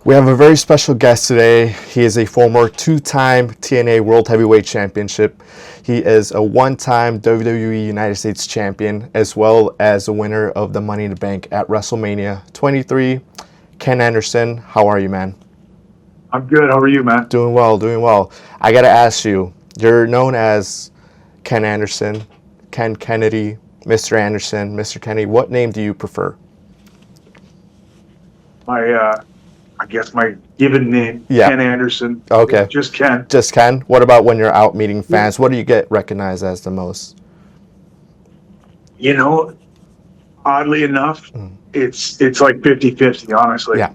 We have a very special guest today. He is a former two-time TNA World Heavyweight Championship. He is a one-time WWE United States Champion, as well as a winner of the Money in the Bank at WrestleMania 23. Ken Anderson, how are you, man? I'm good. How are you, man? Doing well, doing well. I got to ask you, you're known as Ken Anderson, Ken Kennedy, Mr. Anderson, Mr. Kennedy. What name do you prefer? I guess my given name, Yeah. Ken Anderson. Okay. Just Ken. Just Ken? What about when you're out meeting fans? What do you get recognized as the most? You know, oddly enough, it's like 50-50, honestly. Yeah.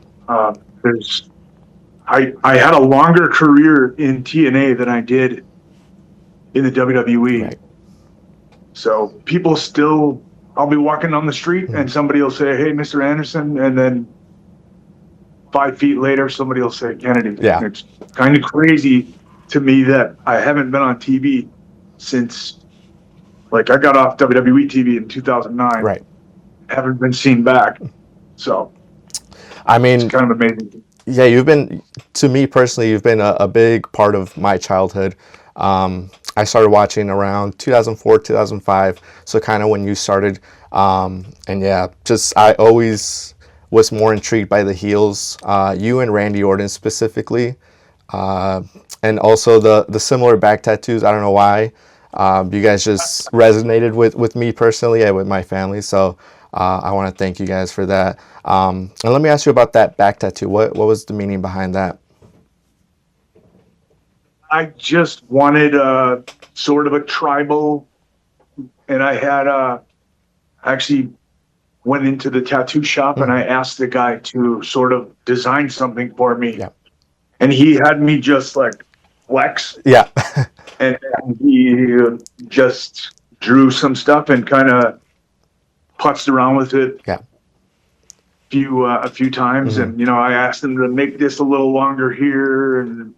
I had a longer career in TNA than I did in the WWE. Right. So people still, I'll be walking down the street and somebody will say, "Hey, Mr. Anderson," and then 5 feet later, somebody will say Kennedy. Yeah. It's kind of crazy to me that I haven't been on TV since, like, I got off WWE TV in 2009. Right. Haven't been seen back. So, I mean, it's kind of amazing. Yeah, to me personally, you've been a big part of my childhood. I started watching around 2004, 2005, so kind of when you started. And yeah, I always was more intrigued by the heels, you and Randy Orton specifically, and also the similar back tattoos. I don't know why. You guys just resonated with me personally and with my family, so I want to thank you guys for that. And let me ask you about that back tattoo. What was the meaning behind that? I just wanted sort of a tribal, and I had actually went into the tattoo shop and I asked the guy to sort of design something for me. Yeah. And he had me just like flex. Yeah. and he just drew some stuff and kind of putzed around with it. Yeah. A few times, and I asked him to make this a little longer here, and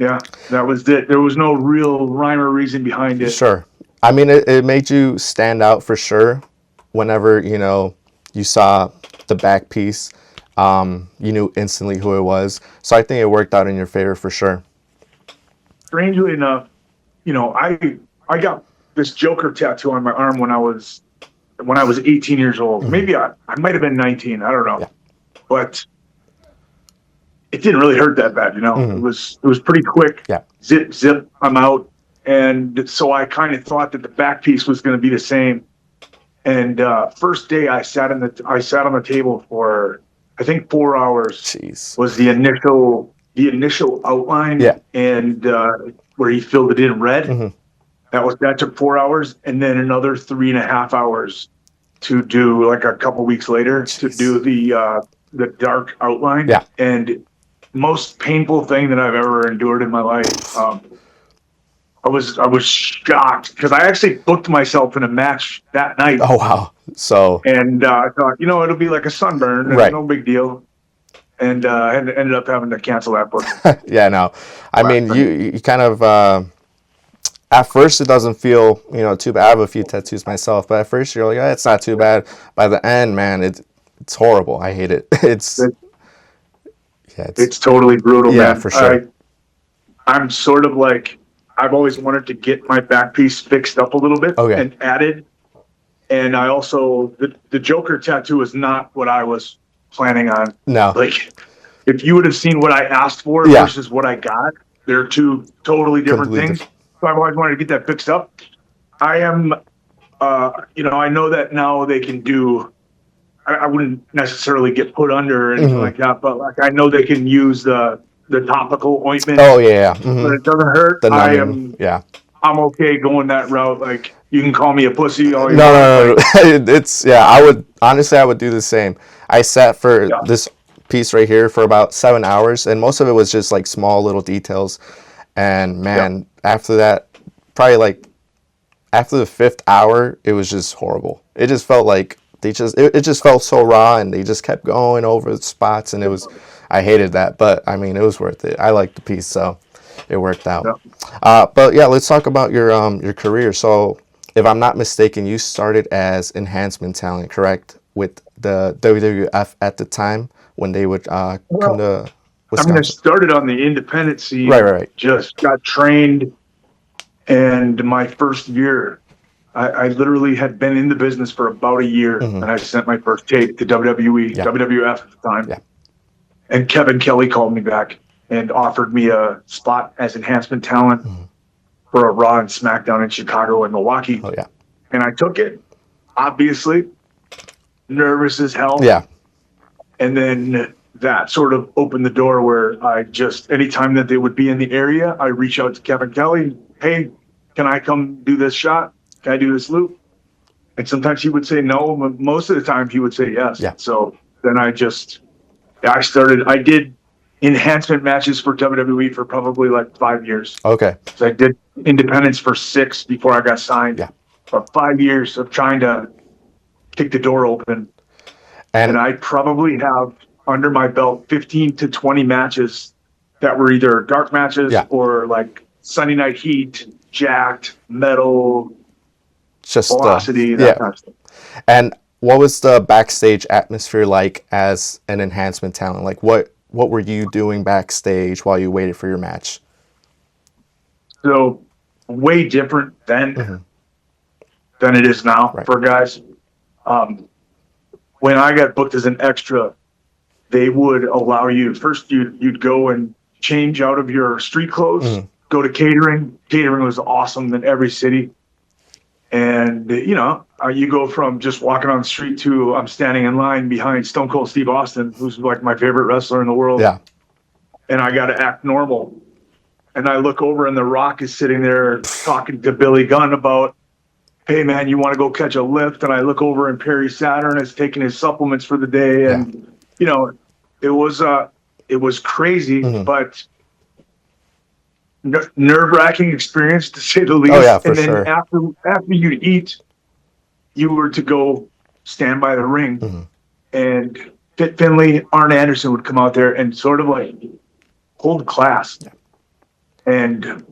yeah, that was it. There was no real rhyme or reason behind it. Sure. I mean, it made you stand out for sure. Whenever you saw the back piece, you knew instantly who it was. So I think it worked out in your favor for sure. Strangely enough, I got this Joker tattoo on my arm when I was 18 years old. Maybe I might have been 19. I don't know. Yeah. But it didn't really hurt that bad, It was pretty quick. Yeah. Zip, I'm out. And so I kind of thought that the back piece was going to be the same. And first day I sat on the table for I think 4 hours. Jeez. Was the initial outline. Yeah. And where he filled it in red. That took 4 hours, and then another 3.5 hours to do, like, a couple weeks later. Jeez. To do the dark outline. Yeah. And most painful thing that I've ever endured in my life. I was shocked because I actually booked myself in a match that night. Oh wow! So and I thought, it'll be like a sunburn, right? No big deal. And ended up having to cancel that book. Yeah, no. I mean, you kind of. At first, it doesn't feel, too bad. I have a few tattoos myself, but at first you're like, oh, it's not too bad. By the end, man, it's horrible. I hate it. It's totally brutal, man. Yeah, for sure. I'm sort of like, I've always wanted to get my back piece fixed up a little bit and added. And I also, the Joker tattoo is not what I was planning on. No. Like, if you would have seen what I asked for versus what I got, they're two totally different things. So I've always wanted to get that fixed up. I am, I know that now they can do, I wouldn't necessarily get put under or anything like that, but like I know they can use the topical ointment. Oh, yeah. But it doesn't hurt. I'm okay going that route. Like, you can call me a pussy all you want. No. I would do the same. I sat for this piece right here for about 7 hours, and most of it was just like small little details. And man, after that, probably like after the 5th hour, it was just horrible. It just felt like it just felt so raw, and they just kept going over the spots, and I hated that. But I mean, it was worth it. I liked the piece, so it worked out. But yeah, let's talk about your career. So if I'm not mistaken, you started as enhancement talent, correct? with the WWF at the time when they would come to I mean, I Wisconsin? started on the independent scene. Right. Just got trained, and my first year, I literally had been in the business for about a year, and I sent my first tape to WWE, WWF at the time. Yeah. And Kevin Kelly called me back and offered me a spot as enhancement talent for a Raw and SmackDown in Chicago and Milwaukee. Oh, yeah. And I took it, obviously, nervous as hell. Yeah. And then that sort of opened the door where I just, anytime that they would be in the area, I reach out to Kevin Kelly. Hey, can I come do this shot? Can I do this loop? And sometimes he would say no, but most of the time he would say yes. Yeah. So then I did enhancement matches for WWE for probably like 5 years. Okay. So I did independence for 6 before I got signed. Yeah. For 5 years of trying to kick the door open. And I probably have under my belt 15 to 20 matches that were either dark matches or like Sunday Night Heat, Jacked, Metal, just Velocity, that kind of stuff. And what was the backstage atmosphere like as an enhancement talent? Like what were you doing backstage while you waited for your match? So way different then than it is now for guys. When I got booked as an extra, they would allow you, first you'd go and change out of your street clothes, go to catering. Catering was awesome in every city. And, you know, you go from just walking on the street to I'm standing in line behind Stone Cold Steve Austin, who's like my favorite wrestler in the world. Yeah. And I got to act normal. And I look over and The Rock is sitting there talking to Billy Gunn about, hey, man, you want to go catch a lift? And I look over and Perry Saturn is taking his supplements for the day. And, you know, it was crazy, but nerve-wracking experience to say the least. Oh, yeah, for and then sure. after you'd eat, you were to go stand by the ring, and Fit Finlay, Arn Anderson would come out there and sort of like hold class, and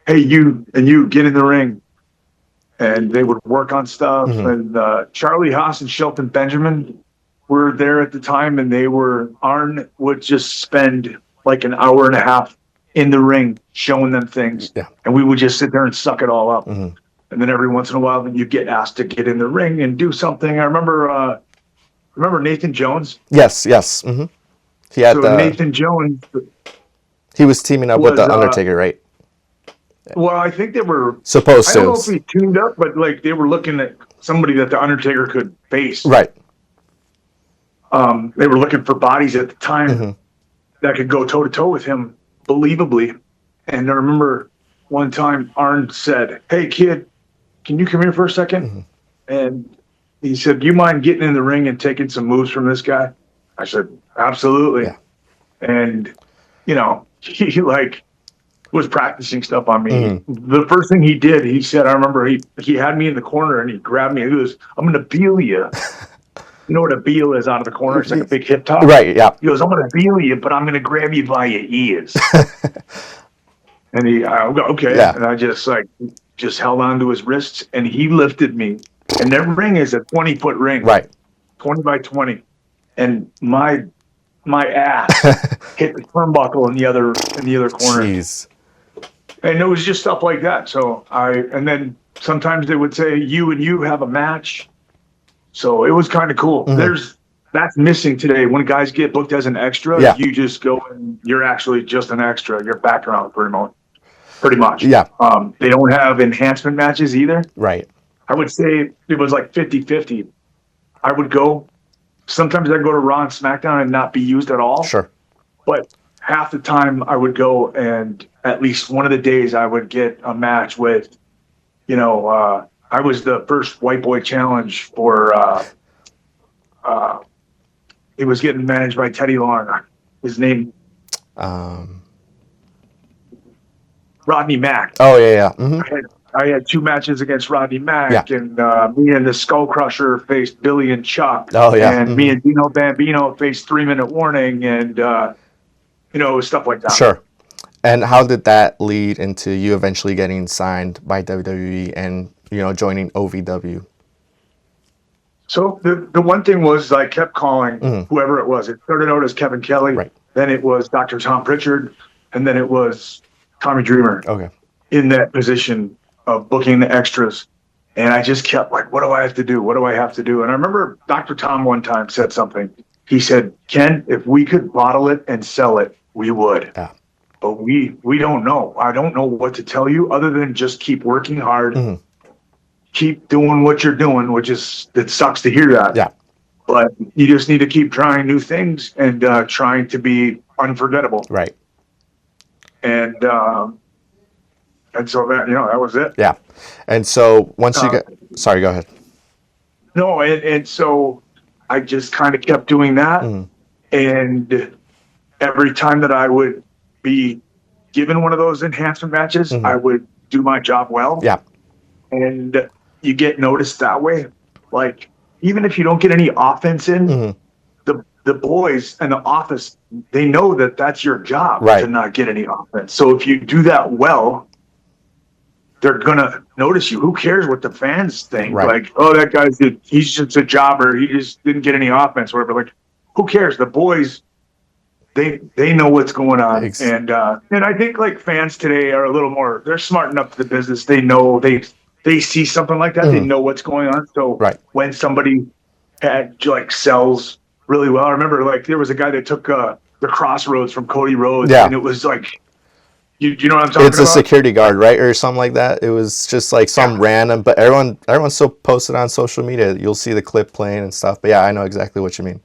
hey, you get in the ring, and they would work on stuff. And Charlie Haas and Shelton Benjamin were there at the time, and Arn would just spend like an hour and a half in the ring showing them things, and we would just sit there and suck it all up. And then every once in a while, you get asked to get in the ring and do something. I remember Nathan Jones. Yes. He had Nathan Jones. He was teaming up with the Undertaker, right? Well, I think they were supposed to. I don't know if he teamed up, but like they were looking at somebody that the Undertaker could face. Right. They were looking for bodies at the time that could go toe to toe with him, believably. And I remember one time Arn said, "Hey kid, can you come here for a second?" And he said, "Do you mind getting in the ring and taking some moves from this guy?" I said, "Absolutely." Yeah. And you know, he like was practicing stuff on me. The first thing he did, he said, I remember he had me in the corner and he grabbed me. He goes, "I'm gonna beel you." You know what a beel is out of the corner? It's like a big hip top. Right, yeah. He goes, "I'm going to beel you, but I'm going to grab you by your ears." And I go, "Okay." Yeah. And I just held on to his wrists, and he lifted me. And that ring is a 20-foot ring. Right. 20 by 20. And my ass hit the turnbuckle in the other corner. Jeez. And it was just stuff like that. So and then sometimes they would say, "You and you have a match." So it was kind of cool. That's missing today. When guys get booked as an extra, you just go and you're actually just an extra. You're background pretty much. Yeah. They don't have enhancement matches either. Right. I would say it was like 50-50. I would go. Sometimes I'd go to Raw and SmackDown and not be used at all. Sure. But half the time I would go, and at least one of the days I would get a match with, I was the first White Boy Challenge for, it was getting managed by Teddy Long. His name? Rodney Mack. Oh, yeah. I had 2 matches against Rodney Mack, and me and the Skull Crusher faced Billy and Chuck. Oh, yeah. And me and Dino Bambino faced 3-Minute Warning, and, stuff like that. Sure. And how did that lead into you eventually getting signed by WWE and, joining OVW? So the one thing was I kept calling whoever it was. It started out as Kevin Kelly, Right. then it was Dr. Tom Pritchard, and then it was Tommy Dreamer Okay. in that position of booking the extras. And I just kept like, what do I have to do? What do I have to do? And I remember Dr. Tom one time said something. He said, Ken, if we could bottle it and sell it, we would. Yeah. But we don't know. I don't know what to tell you other than just keep working hard. Keep doing what you're doing, which is, it sucks to hear that. Yeah. But you just need to keep trying new things and trying to be unforgettable. Right. And so that, that was it. Yeah. And so once you sorry, go ahead. No, and so I just kind of kept doing that. And every time that I would be given one of those enhancement matches, I would do my job well. Yeah. And you get noticed that way. Like, even if you don't get any offense in, the boys in the office, they know that that's your job to not get any offense. So if you do that well, they're going to notice you. Who cares what the fans think? Like, oh, that he's just a jobber. He just didn't get any offense, whatever. Like, who cares? The boys, they know what's going on. And I think like fans today are a little more, they're smart enough to the business. They know they see something like that. They know what's going on. So when somebody sells really well, I remember like there was a guy that took the Crossroads from Cody Rhodes, and it was like, you know what I'm talking about? It's a security guard, right, or something like that. It was just like some random, but everyone's so posted on social media. You'll see the clip playing and stuff. But yeah, I know exactly what you mean.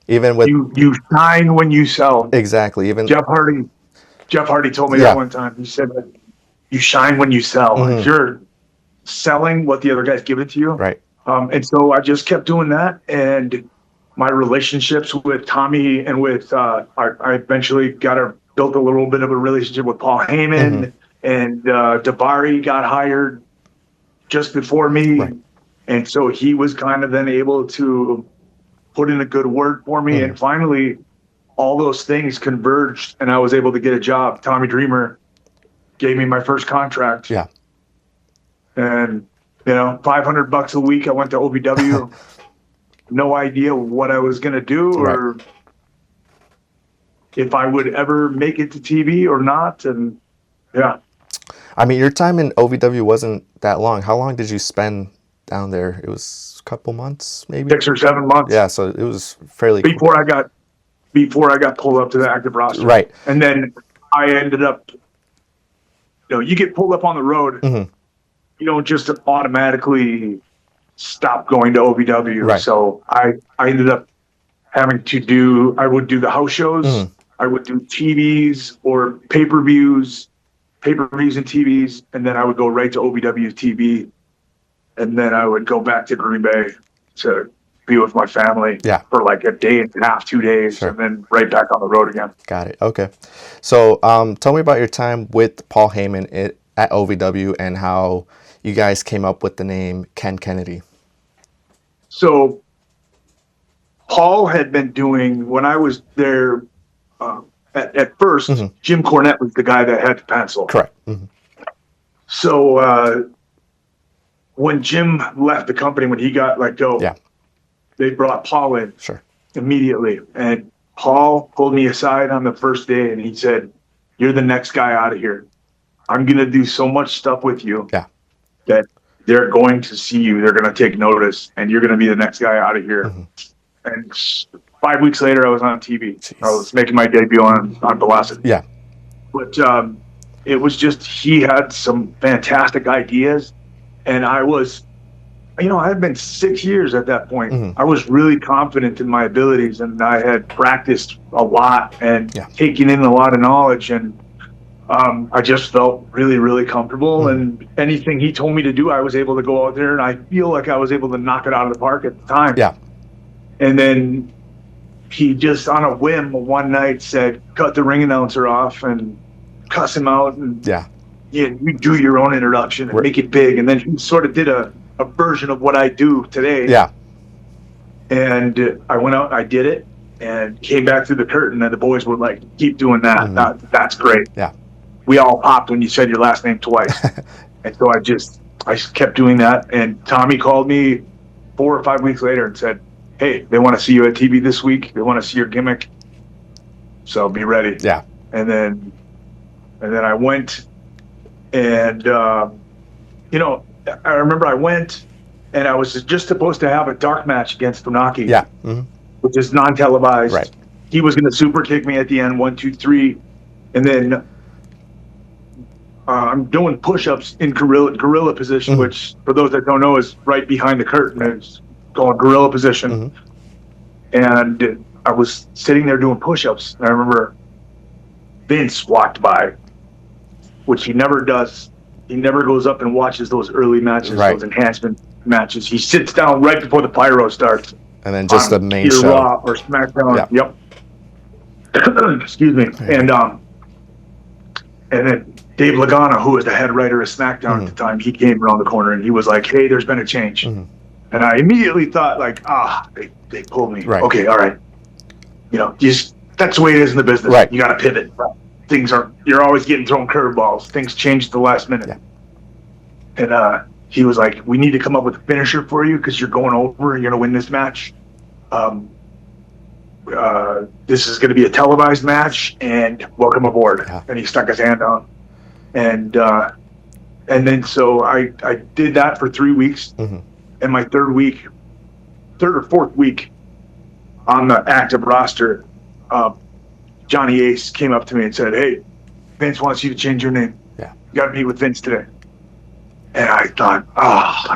Even with you shine when you sell. Exactly. Even Jeff Hardy told me that one time. He said that you shine when you sell. If you're selling what the other guy's giving to you. Right. And so I just kept doing that, and my relationships with Tommy and with I eventually built a little bit of a relationship with Paul Heyman, and Dabari got hired just before me, and so he was kind of then able to put in a good word for me, and finally all those things converged, and I was able to get a job. Tommy Dreamer gave me my first contract. Yeah. And, $500 a week. I went to OVW. No idea what I was going to do or if I would ever make it to TV or not. And yeah. I mean, your time in OVW wasn't that long. How long did you spend down there? It was a couple months, maybe 6 or 7 months. Yeah. So it was fairly before I got pulled up to the active roster. Right. And then I ended up, you get pulled up on the road. You don't just automatically stop going to OVW. Right. So I ended up having to I would do the house shows. I would do TVs or pay-per-views and TVs. And then I would go right to OVW TV. And then I would go back to Green Bay to be with my family for like a day and a half, 2 days, and then right back on the road again. Got it. Okay. So tell me about your time with Paul Heyman at OVW and how you guys came up with the name Ken Kennedy. So Paul had been doing, when I was there at first, Jim Cornette was the guy that had the pencil. Correct. So when Jim left the company, when he got let go, they brought Paul in immediately. And Paul pulled me aside on the first day and he said, "You're the next guy out of here. I'm going to do so much stuff with you that they're going to see you. They're going to take notice, and you're going to be the next guy out of here." And 5 weeks later, I was on TV. Jeez. I was making my debut on Blessed. Yeah. But it was just, he had some fantastic ideas. And I was, I had been 6 years at that point. I was really confident in my abilities, and I had practiced a lot and taken in a lot of knowledge. And I just felt really, really comfortable. And anything he told me to do, I was able to go out there, and I feel like I was able to knock it out of the park at the time. Yeah. And then he just, on a whim, one night said, "Cut the ring announcer off and cuss him out. And you do your own introduction and make it big." And then he sort of did a version of what I do today. Yeah. And I went out, I did it, and came back through the curtain, and the boys were like, "Keep doing that. That's great." Yeah. We all popped when you said your last name twice. And so I kept doing that. And Tommy called me 4 or 5 weeks later and said, "Hey, they want to see you at TV this week. They want to see your gimmick. So be ready." Yeah. And then I went, and you know, I remember I went, and I was just supposed to have a dark match against Funaki. Yeah. Which is non-televised. Right. He was going to super kick me at the end, 1, 2, 3, and then I'm doing push-ups in gorilla position, which for those that don't know is right behind the curtain. It's called gorilla position. And I was sitting there doing push-ups, and I remember Vince walked by, which he never does. He never goes up and watches those early matches, those enhancement matches. He sits down right before the pyro starts. And then just the main show. Raw or SmackDown. Yep. Excuse me. And then Dave Lagana, who was the head writer of SmackDown at the time, he came around the corner and he was like, "Hey, there's been a change." And I immediately thought, like, they pulled me. Right. Okay, all right. You know, that's the way it is in the business. Right. You got to pivot. You're always getting thrown curveballs. Things change at the last minute. Yeah. And he was like, "We need to come up with a finisher for you because you're going over and you're going to win this match. This is going to be a televised match, and welcome aboard." Yeah. And he stuck his hand out. And then so I did that for 3 weeks. And my third or fourth week on the active roster, Johnny Ace came up to me and said, "Hey, Vince wants you to change your name. Yeah. You got to meet with Vince today." And I thought,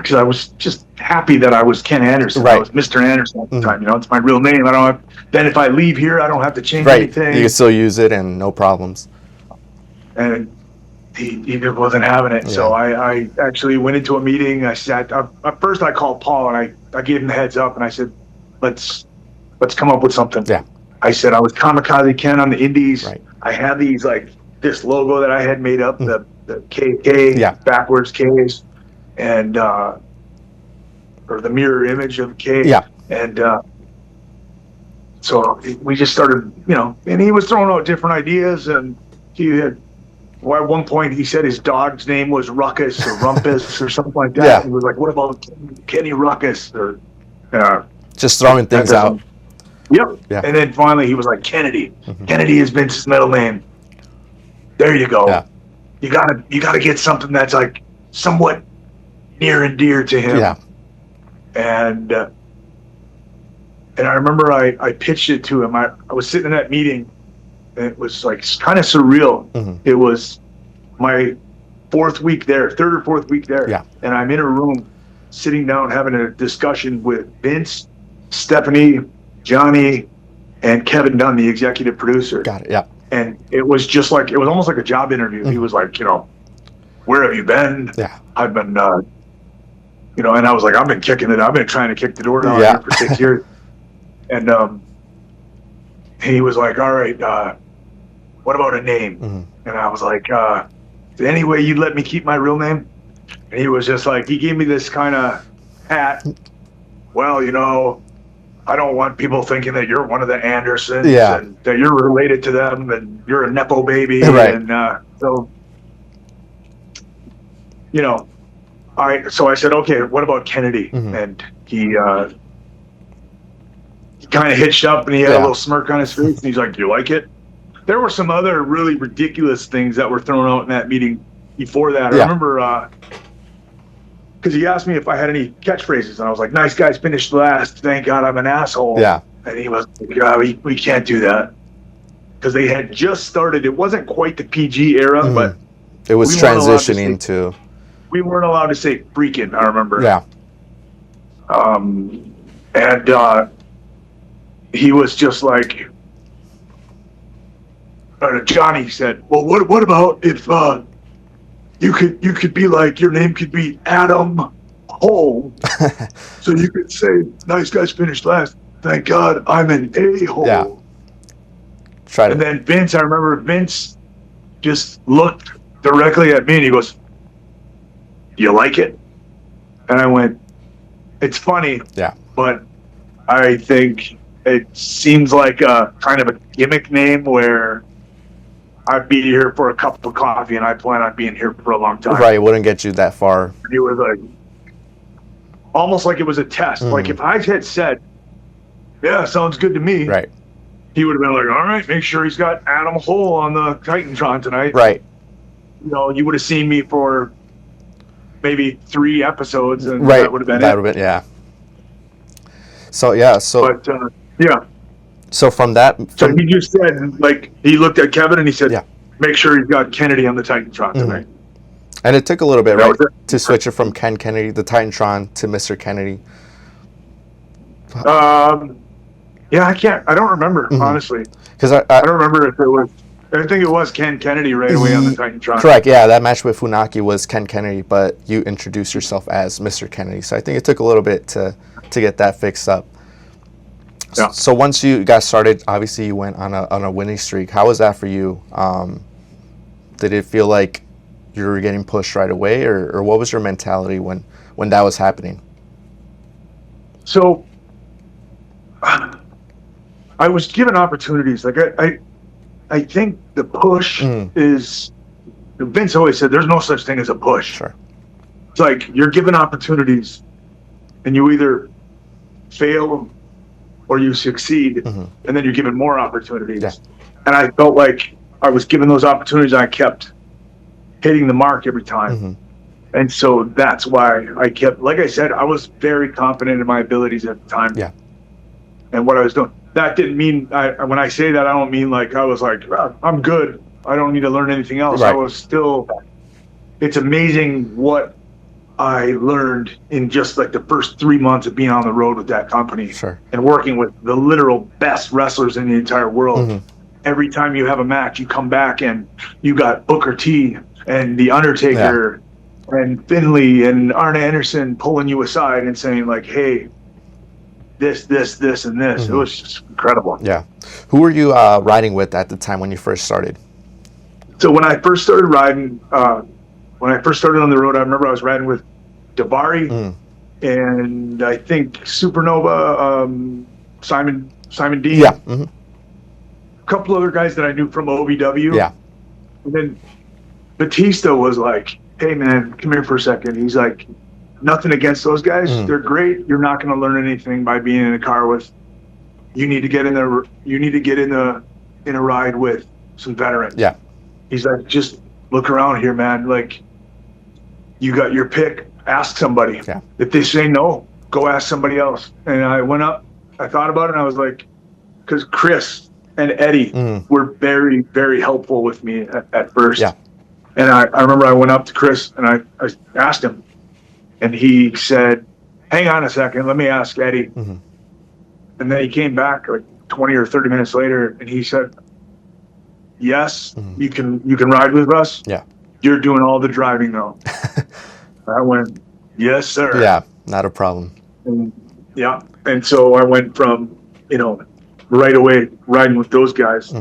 because I was just happy that I was Ken Anderson. Right. I was Mr. Anderson at the time. You know, it's my real name. Then if I leave here, I don't have to change anything. You can still use it and no problems. And he just wasn't having it. Yeah. So I actually went into a meeting. I sat. At first, I called Paul and I gave him the heads up and I said, "Let's come up with something." Yeah. I said I was Kamikaze Ken on the Indies. Right. I had these this logo that I had made up, the KK, backwards Ks, and or the mirror image of K. Yeah. And so we just started, and he was throwing out different ideas, and he had. Well, at one point, he said his dog's name was Ruckus or Rumpus or something like that. Yeah. He was like, "What about Kenny Ruckus?" Or just throwing things out. Yep. Yeah. And then finally, he was like, "Kennedy. Kennedy is Vince's middle name. There you go. Yeah. You gotta get something that's like somewhat near and dear to him." Yeah. And I remember I pitched it to him. I was sitting in that meeting. It was like kind of surreal. It was my third or fourth week there. Yeah. And I'm in a room sitting down having a discussion with Vince, Stephanie, Johnny, and Kevin Dunn, the executive producer. Got it, yeah. And it was almost like a job interview. He was like, "Where have you been?" Yeah. I've been, and I was like, "I've been kicking it. I've been trying to kick the door down here for 6 years." And he was like, "All right, what about a name?" And I was like, "Is there any way you'd let me keep my real name?" And he was just like, he gave me this kind of hat. "Well, I don't want people thinking that you're one of the Andersons and that you're related to them and you're a Nepo baby." Right. And so I said, "Okay, what about Kennedy?" And he kind of hitched up and he had a little smirk on his face and he's like, "Do you like it?" There were some other really ridiculous things that were thrown out in that meeting before that. I remember because he asked me if I had any catchphrases, and I was like, "Nice guys finished last. Thank God I'm an asshole." Yeah. And he was like, "Yeah, we can't do that." Because they had just started. It wasn't quite the PG era, but it was transitioning to. We weren't allowed to say freaking, I remember. Yeah. And he was just like, Johnny said, "Well, what about if you could be like, your name could be Adam Hole, so you could say, 'Nice guys finished last. Thank God I'm an a-hole.'" Yeah. And then Vince, I remember Vince just looked directly at me and he goes, "Do you like it?" And I went, "It's funny, but I think it seems like a kind of a gimmick name where I'd be here for a cup of coffee and I plan on being here for a long time." Right, it wouldn't get you that far. And he was like, almost like it was a test. Like if I had said, yeah, sounds good to me. Right. He would have been like, all right, make sure he's got Adam Hole on the Titantron tonight. Right. You know, you would have seen me for maybe 3 episodes, and Right. that would have been That it. would have been, yeah. So, yeah. So, But, yeah. so from that. So he just said, like, he looked at Kevin and he said, Yeah. make sure he's got Kennedy on the Titantron tonight. And it took a little bit, That right, was it. to switch it from Ken Kennedy, the Titantron, to Mr. Kennedy. Yeah, I don't remember, honestly. Because I don't remember if it was, I think it was Ken Kennedy right away on the Titantron. Correct, yeah, that match with Funaki was Ken Kennedy, but you introduced yourself as Mr. Kennedy. So I think it took a little bit to get that fixed up. Yeah. So once you got started, obviously you went on a winning streak. How was that for you? Did it feel like you were getting pushed right away, or what was your mentality when that was happening? So I was given opportunities. Like I think the push is, Vince always said there's no such thing as a push. Sure. It's like you're given opportunities and you either fail or you succeed, and then you're given more opportunities. Yeah. And I felt like I was given those opportunities and I kept hitting the mark every time. And so that's why I kept, like I said, I was very confident in my abilities at the time. Yeah. And what I was doing. That didn't mean, when I say that, I don't mean like I was like, I'm good, I don't need to learn anything else. Right. I was still, it's amazing what I learned in just like the first 3 months of being on the road with that company. Sure. And working with the literal best wrestlers in the entire world. Every time you have a match, you come back and you got Booker T and the Undertaker and Finley and Arn Anderson pulling you aside and saying like, hey, this, and this. It was just incredible. Yeah. Who were you riding with at the time when you first started? So when I first started riding, when I first started on the road, I remember I was riding with Davari and I think Supernova, Simon Dean. Yeah. A couple other guys that I knew from OVW. Yeah. And then Batista was like, hey man, come here for a second. He's like, nothing against those guys. They're great. You're not going to learn anything by being in a car with, you need to get in there. You need to get in a ride with some veterans. Yeah. He's like, just look around here, man. Like, you got your pick. Ask somebody. Yeah. If they say no, go ask somebody else. And I went up, I thought about it, and I was like, because Chris and Eddie were very, very helpful with me at first. Yeah. And I remember I went up to Chris and I asked him, and he said, hang on a second, let me ask Eddie. And then he came back like 20 or 30 minutes later, and he said, yes, you can ride with us. Yeah. You're doing all the driving though. I went, yes, sir. Yeah, not a problem. And, yeah. And so I went from, right away riding with those guys.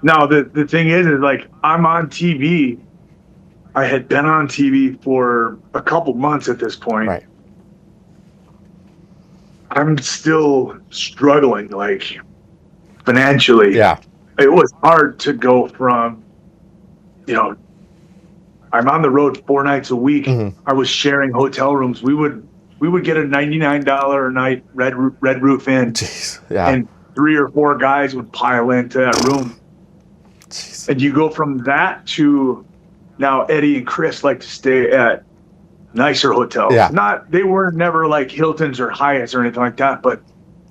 Now, the thing is like, I'm on TV. I had been on TV for a couple months at this point. Right. I'm still struggling, like, financially. Yeah. It was hard to go from, I'm on the road 4 nights a week. I was sharing hotel rooms. We would get a $99 a night red roof inn. Jeez. Yeah. And 3 or 4 guys would pile into that room. Jeez. And you go from that to now Eddie and Chris like to stay at nicer hotels. Yeah. They were never like Hiltons or Hyatts or anything like that, but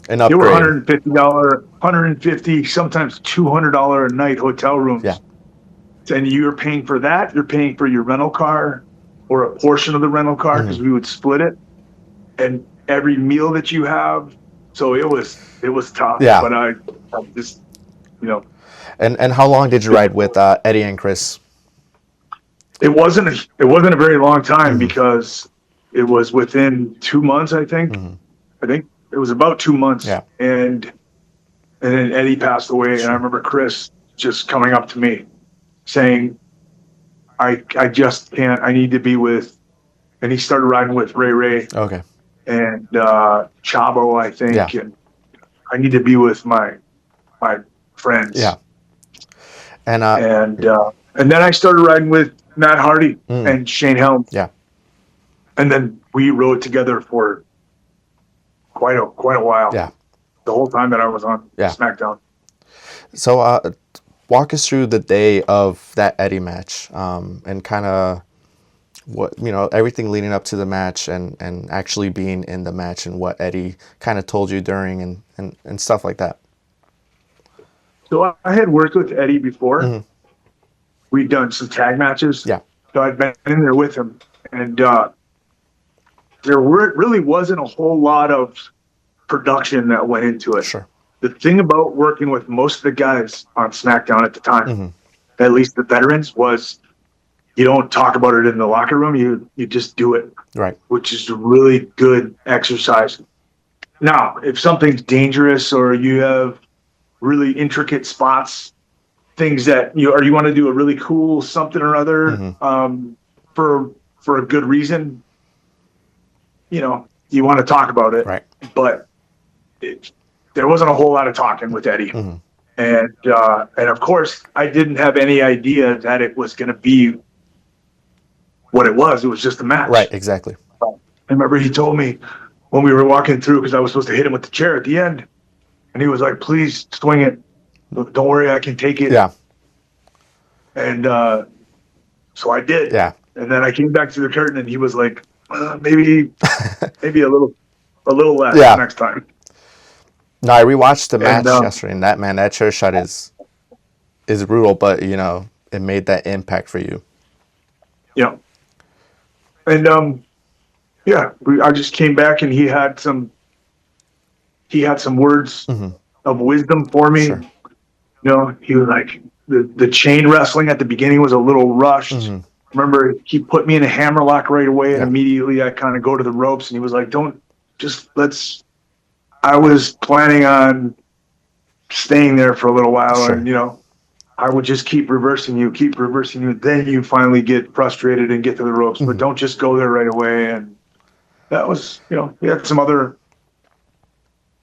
An they were upgrade. $150, sometimes $200 a night hotel rooms. Yeah. And you're paying for that. You're paying for your rental car or a portion of the rental car because we would split it. And every meal that you have. So it was tough. Yeah. But I just, And how long did you ride with Eddie and Chris? It wasn't a very long time because it was within 2 months, I think. I think it was about 2 months. Yeah. And then Eddie passed away, and I remember Chris just coming up to me saying, I just can't, I need to be with, and he started riding with Ray Okay. and Chavo, I think. Yeah. And I need to be with my friends. Yeah. And And then I started riding with Matt Hardy and Shane Helms. Yeah. And then we rode together for quite a while. Yeah. The whole time that I was on Yeah. SmackDown. So walk us through the day of that Eddie match, and kind of what, everything leading up to the match, and actually being in the match, and what Eddie kind of told you during, and stuff like that. So I had worked with Eddie before. Mm-hmm. We'd done some tag matches. Yeah. So I'd been in there with him, and really wasn't a whole lot of production that went into it. Sure. The thing about working with most of the guys on SmackDown at the time, Mm-hmm. at least the veterans, was you don't talk about it in the locker room. You just do it, Right. which is a really good exercise. Now, if something's dangerous or you have really intricate spots, things that you want to do a really cool something or other, Mm-hmm. For a good reason, you want to talk about it. Right. But there wasn't a whole lot of talking with Eddie. Mm-hmm. And of course, I didn't have any idea that it was going to be what it was. It was just a match. Right, exactly. I remember he told me when we were walking through, because I was supposed to hit him with the chair at the end, and he was like, "Please swing it. Don't worry, I can take it." Yeah. And so I did. Yeah. And then I came back to the curtain, and he was like, maybe a little less next time. No, I rewatched the match yesterday, and that chair shot is brutal, but it made that impact for you. Yeah. And I just came back, and he had some words Mm-hmm. of wisdom for me. Sure. He was like, the chain wrestling at the beginning was a little rushed. Mm-hmm. Remember, he put me in a hammerlock right away, and Yep. immediately I kind of go to the ropes, and he was like, I was planning on staying there for a little while, Sure. and I would just keep reversing you. Then you finally get frustrated and get to the ropes, Mm-hmm. but don't just go there right away. And that was, he had some other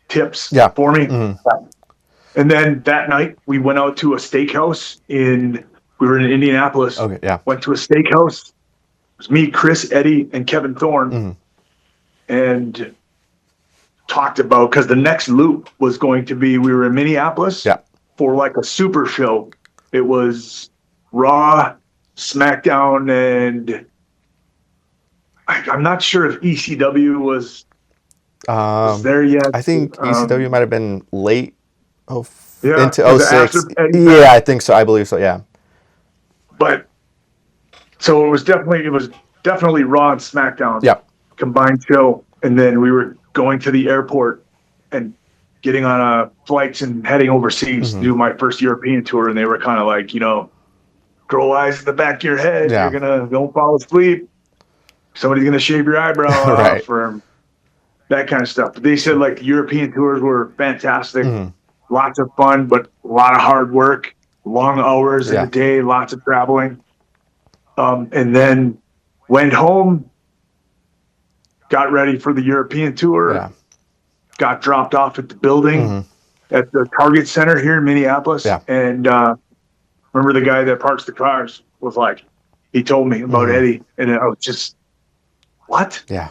tips for me. Mm-hmm. And then that night we went out to a steakhouse we were in Indianapolis. Okay, yeah. Went to a steakhouse. It was me, Chris, Eddie, and Kevin Thorne. Mm-hmm. And talked about, because the next loop was going to be, we were in Minneapolis for like a super show. It was Raw, SmackDown, and I'm not sure if ECW was there yet. I think ECW might have been late into was it 06. after Eddie? Yeah, I think so. I believe so, yeah. But so it was definitely Raw and SmackDown combined show. And then we were going to the airport and getting on flights and heading overseas to do my first European tour. And they were kind of like, grow eyes in the back of your head. Yeah. Don't fall asleep. Somebody's going to shave your eyebrow off, or that kind of stuff. But they said like the European tours were fantastic. Lots of fun, but a lot of hard work, long hours in the day, lots of traveling. And then went home, got ready for the European tour, got dropped off at the building at the Target Center here in Minneapolis. And remember the guy that parks the cars was like, he told me about Eddie, and I was just, what? Yeah.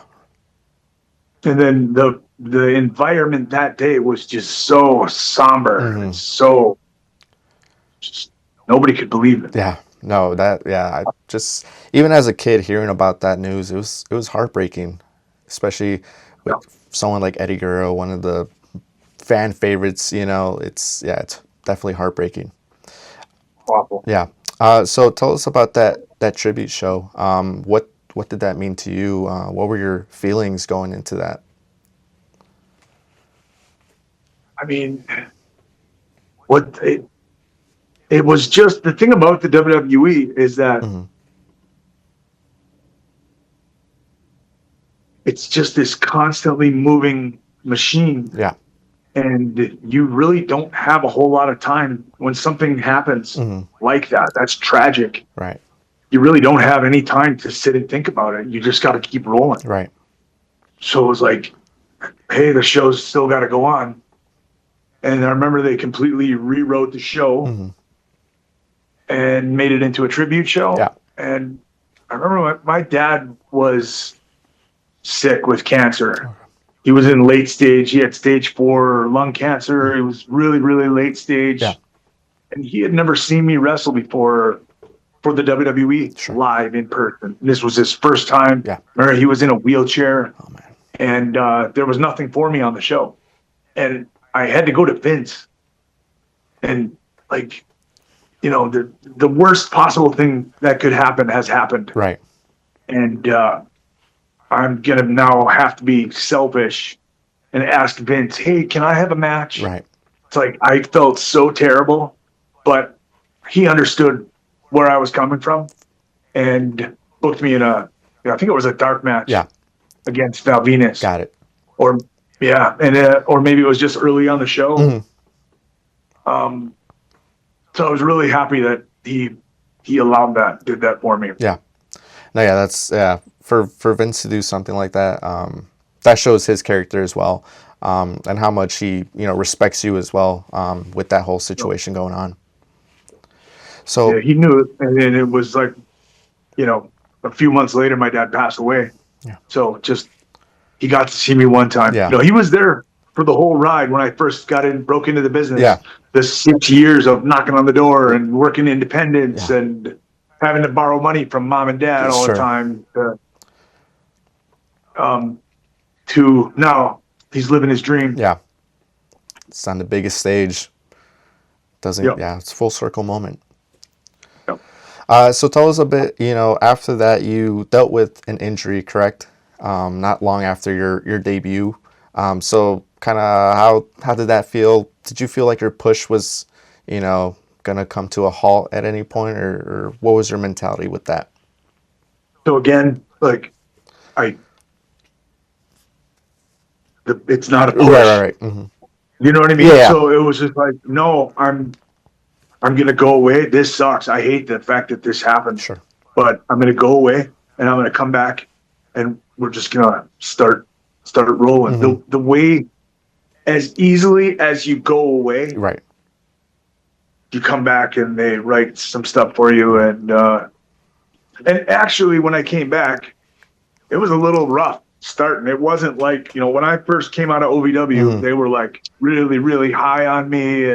And then the environment that day was just so somber and so just nobody could believe it. Yeah. No, I just, even as a kid hearing about that news, it was heartbreaking, especially with someone like Eddie Guerrero, one of the fan favorites. It's definitely heartbreaking. Awful. Yeah. So tell us about that tribute show. What did that mean to you? What were your feelings going into that? I mean, it was just, the thing about the WWE is that it's just this constantly moving machine. Yeah. And you really don't have a whole lot of time when something happens like that. That's tragic. Right. You really don't have any time to sit and think about it. You just got to keep rolling. Right. So it was like, hey, the show's still got to go on. And I remember they completely rewrote the show and made it into a tribute show. Yeah. And I remember my dad was sick with cancer. He was in late stage. He had stage 4 lung cancer. It was really, really late stage. Yeah. And he had never seen me wrestle before for the WWE Sure. live in person. This was his first time. Yeah. Or he was in a wheelchair. Oh, man. And there was nothing for me on the show. And I had to go to Vince. And, like, you know, the worst possible thing that could happen has happened. Right. And I'm going to now have to be selfish and ask Vince, hey, can I have a match? Right. It's like I felt so terrible, but he understood where I was coming from and booked me in I think it was a dark match against Val Venus. Got it. Or maybe it was just early on the show. Mm-hmm. So I was really happy that he did that for me. Yeah. No, yeah, that's for Vince to do something like that. That shows his character as well, and how much he respects you as well with that whole situation going on. So yeah, he knew it, and then it was like, a few months later, my dad passed away. Yeah. So he got to see me one time. Yeah. He was there for the whole ride when I first broke into the business. Yeah. The 6 years of knocking on the door and working independence and having to borrow money from mom and dad all the time. To now he's living his dream. Yeah. It's on the biggest stage. It's a full circle moment. Yep. So tell us a bit, after that you dealt with an injury, correct? Not long after your debut. So kind of how did that feel? Did you feel like your push was, going to come to a halt at any point, or what was your mentality with that? So again, like it's not a push. Right. Mm-hmm. You know what I mean? Yeah. So it was just like, no, I'm going to go away. This sucks. I hate the fact that this happened. Sure. But I'm going to go away and I'm going to come back and we're just going to start rolling. Mm-hmm. The way, as easily as you go away, right, you come back and they write some stuff for you. And actually when I came back, it was a little rough starting. It wasn't like, when I first came out of OVW, they were like really, really high on me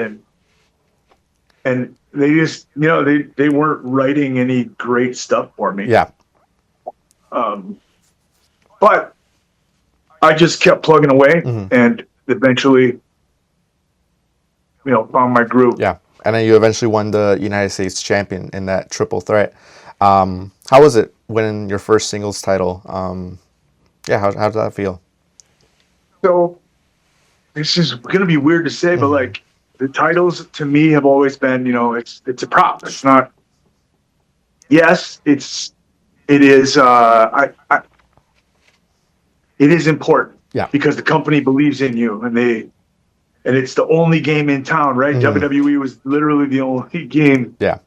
and they just, they weren't writing any great stuff for me. Yeah. But I just kept plugging away and eventually, found my groove. Yeah. And then you eventually won the United States champion in that triple threat. How was it winning your first singles title? How did that feel? So this is going to be weird to say, but like the titles to me have always been, it's a prop. It's not. Yes, it is. It is important. Yeah. Because the company believes in you, and it's the only game in town, right? WWE was literally the only game. Yeah.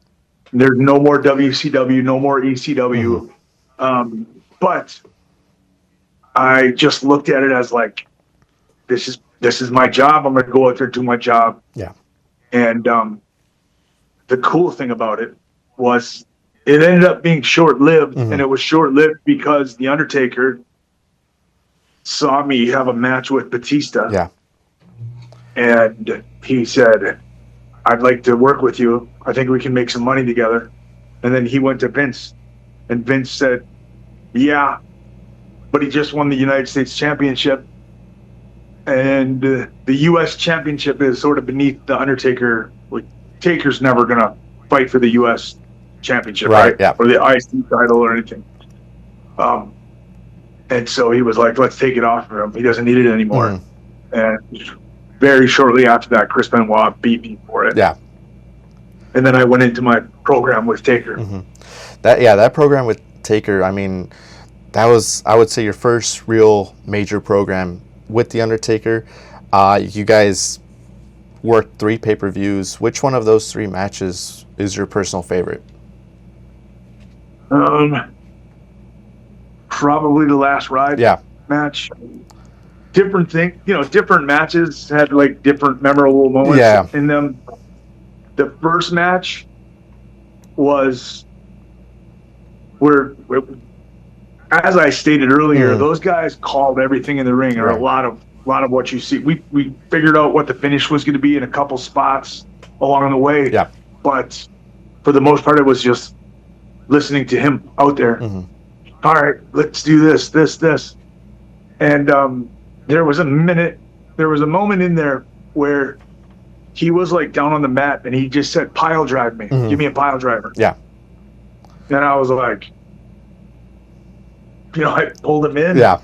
There's no more WCW, no more ECW. But I just looked at it as like, this is my job. I'm going to go out there and do my job. Yeah. And the cool thing about it was it ended up being short-lived, and it was short-lived because the Undertaker saw me have a match with Batista. Yeah. And he said, I'd like to work with you. I think we can make some money together. And then he went to Vince, and Vince said, yeah, but he just won the United States Championship. And the U.S. Championship is sort of beneath the Undertaker. Like, Taker's never going to fight for the U.S. Championship, right? Yeah. Or the IC title or anything. And so he was like, let's take it off of him. He doesn't need it anymore. And very shortly after that, Chris Benoit beat me for it. Yeah. And then I went into my program with Taker. That program with Taker, I mean, that was, I would say, your first real major program with The Undertaker. You guys worked 3 pay-per-views. Which one of those 3 matches is your personal favorite? Probably the Last Ride match. Different thing, different matches had like different memorable moments in them. The first match was where as I stated earlier, those guys called everything in the ring, or a lot of what you see. We figured out what the finish was going to be in a couple spots along the way. Yeah. But for the most part, it was just listening to him out there. All right, let's do this. And there was a moment in there where he was like down on the mat and he just said, "Pile drive me. Give me a pile driver." Yeah. And I was like, I pulled him in. Yeah.